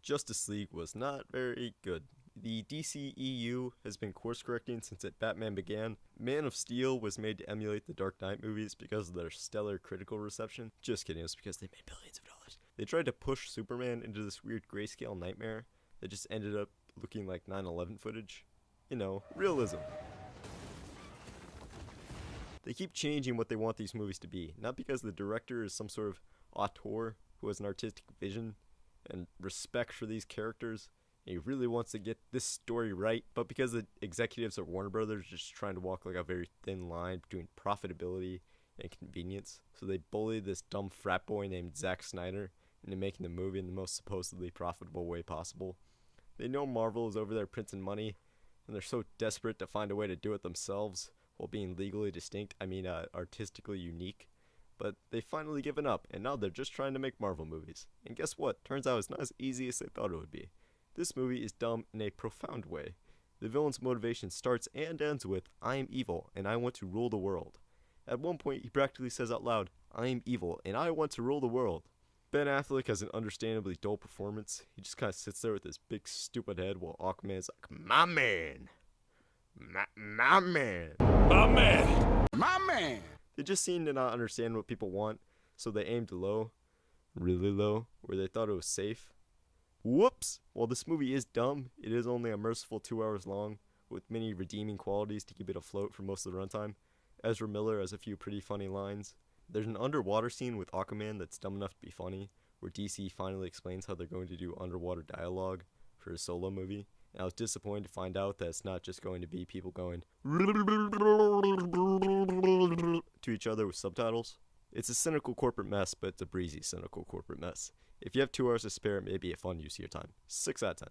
Justice League was not very good. The DCEU has been course correcting since Batman began. Man of Steel was made to emulate the Dark Knight movies because of their stellar critical reception. Just kidding, it was because they made billions of dollars. They tried to push Superman into this weird grayscale nightmare that just ended up looking like 9/11 footage. You know, realism. They keep changing what they want these movies to be, not because the director is some sort of auteur who has an artistic vision and respect for these characters, and he really wants to get this story right, but because the executives at Warner Brothers are just trying to walk like a very thin line between profitability and convenience. So they bullied this dumb frat boy named Zack Snyder into making the movie in the most supposedly profitable way possible. They know Marvel is over there printing money, and they're so desperate to find a way to do it themselves while being legally distinct, artistically unique. But they've finally given up, and now they're just trying to make Marvel movies. And guess what? Turns out it's not as easy as they thought it would be. This movie is dumb in a profound way. The villain's motivation starts and ends with, I am evil, and I want to rule the world. At one point, he practically says out loud, I am evil, and I want to rule the world. Ben Affleck has an understandably dull performance. He just kind of sits there with his big stupid head while Aquaman's like, my man! My man! My man! My man! They just seem to not understand what people want, so they aimed low, really low, where they thought it was safe. Whoops! While this movie is dumb, it is only a merciful 2 hours long, with many redeeming qualities to keep it afloat for most of the runtime. Ezra Miller has a few pretty funny lines. There's an underwater scene with Aquaman that's dumb enough to be funny, where DC finally explains how they're going to do underwater dialogue for a solo movie. And I was disappointed to find out that it's not just going to be people going to each other with subtitles. It's a cynical corporate mess, but it's a breezy cynical corporate mess. If you have 2 hours to spare, it may be a fun use of your time. 6 out of 10.